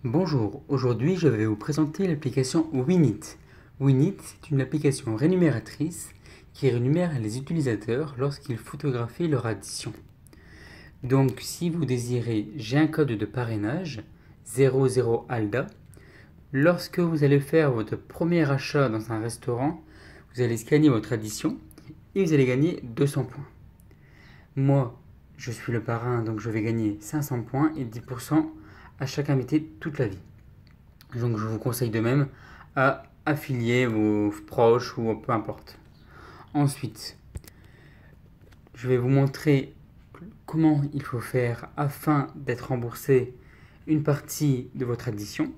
Bonjour, aujourd'hui je vais vous présenter l'application Winit. Winit, c'est une application rémunératrice qui rémunère les utilisateurs lorsqu'ils photographient leur addition. Donc si vous désirez, j'ai un code de parrainage 00ALDA. Lorsque vous allez faire votre premier achat dans un restaurant, vous allez scanner votre addition et vous allez gagner 200 points. Moi, je suis le parrain, donc je vais gagner 500 points et 10% à chaque invité toute la vie. Donc je vous conseille de même à affilier vos proches ou peu importe. Ensuite, je vais vous montrer comment il faut faire afin d'être remboursé une partie de votre addition.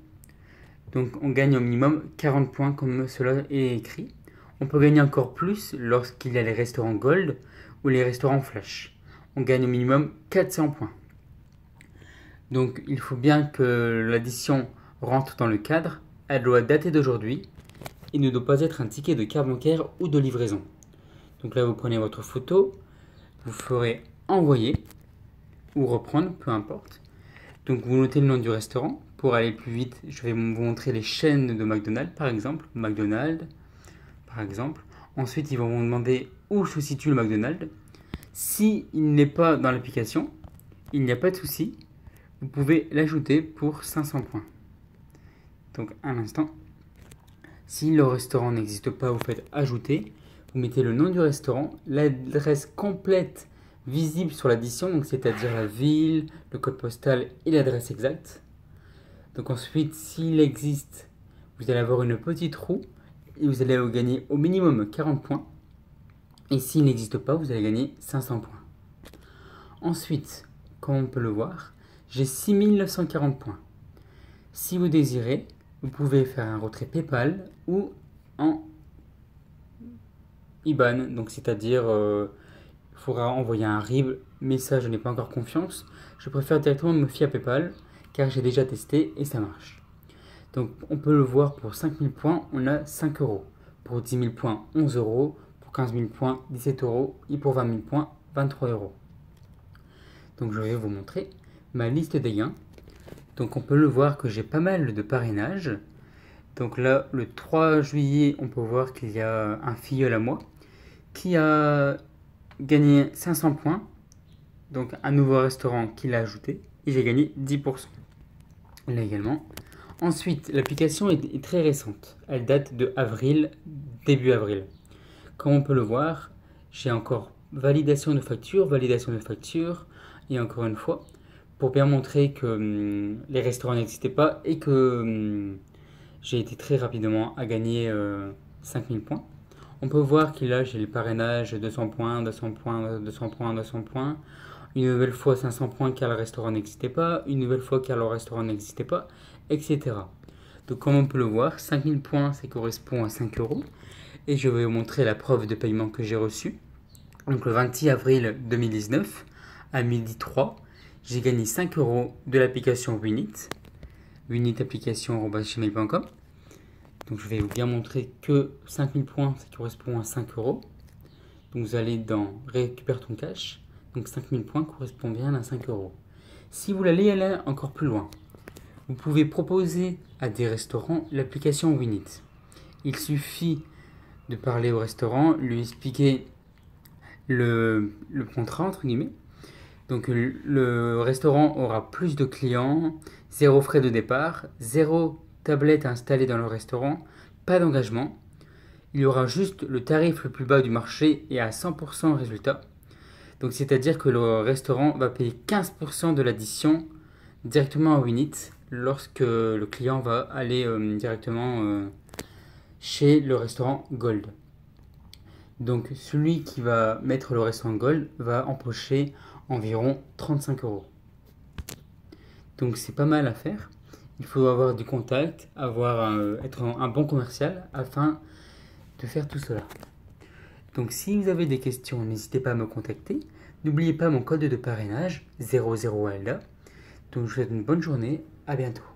Donc on gagne au minimum 40 points comme cela est écrit. On peut gagner encore plus lorsqu'il y a les restaurants Gold ou les restaurants Flash. On gagne au minimum 400 points. Donc il faut bien que l'addition rentre dans le cadre. Elle doit dater d'aujourd'hui et ne doit pas être un ticket de carte bancaire ou de livraison. Donc là vous prenez votre photo, vous ferez envoyer ou reprendre, peu importe. Donc vous notez le nom du restaurant. Pour aller plus vite, je vais vous montrer les chaînes de McDonald's par exemple. McDonald's par exemple. Ensuite ils vont vous demander où se situe le McDonald's. S'il n'est pas dans l'application, il n'y a pas de souci. Vous pouvez l'ajouter pour 500 points. Donc un instant. Si le restaurant n'existe pas, vous faites ajouter. Vous mettez le nom du restaurant, l'adresse complète visible sur l'addition, donc c'est-à-dire la ville, le code postal et l'adresse exacte. Donc ensuite, s'il existe, vous allez avoir une petite roue et vous allez gagner au minimum 40 points. Et s'il n'existe pas, vous allez gagner 500 points. Ensuite, comme on peut le voir, j'ai 6940 points. Si vous désirez, vous pouvez faire un retrait PayPal ou en IBAN. Donc c'est-à-dire, il faudra envoyer un RIB, mais ça je n'ai pas encore confiance. Je préfère directement me fier à PayPal car j'ai déjà testé et ça marche. Donc on peut le voir, pour 5000 points, on a 5 euros. Pour 10 000 points, 11 euros. Pour 15 000 points, 17 euros. Et pour 20 000 points, 23 euros. Donc je vais vous montrer ma liste des gains. Donc on peut le voir que j'ai pas mal de parrainage. Donc là, le 3 juillet, on peut voir qu'il y a un filleul à moi qui a gagné 500 points. Donc un nouveau restaurant qu'il a ajouté. Et j'ai gagné 10%. Là également. Ensuite, l'application est très récente. Elle date de avril, début avril. Comme on peut le voir, j'ai encore validation de facture. Et encore une fois, pour bien montrer que les restaurants n'existaient pas et que j'ai été très rapidement à gagner 5000 points. On peut voir qu'il a, j'ai le parrainage 200 points, 200 points, 200 points, 200 points. Une nouvelle fois 500 points car le restaurant n'existait pas. Une nouvelle fois car le restaurant n'existait pas, etc. Donc comme on peut le voir, 5000 points, ça correspond à 5 euros. Et je vais vous montrer la preuve de paiement que j'ai reçue. Donc le 26 avril 2019, à midi 3, j'ai gagné 5 euros de l'application Winit. winitapplication@gmail.com. Donc je vais vous bien montrer que 5000 points, ça correspond à 5 euros. Donc vous allez dans récupère ton cash. Donc 5000 points correspond bien à 5 euros. Si vous voulez aller encore plus loin, vous pouvez proposer à des restaurants l'application Winit. Il suffit de parler au restaurant, lui expliquer le contrat entre guillemets. Donc le restaurant aura plus de clients, 0 frais de départ, 0 tablette installée dans le restaurant, pas d'engagement. Il y aura juste le tarif le plus bas du marché et à 100% résultat. Donc c'est-à-dire que le restaurant va payer 15% de l'addition directement à Winit lorsque le client va aller directement chez le restaurant Gold. Donc celui qui va mettre le restaurant Gold va empocher environ 35 euros. Donc c'est pas mal à faire. Il faut avoir du contact, être un bon commercial afin de faire tout cela. Donc si vous avez des questions, n'hésitez pas à me contacter. N'oubliez pas mon code de parrainage 00ALDA. Donc je vous souhaite une bonne journée, à bientôt.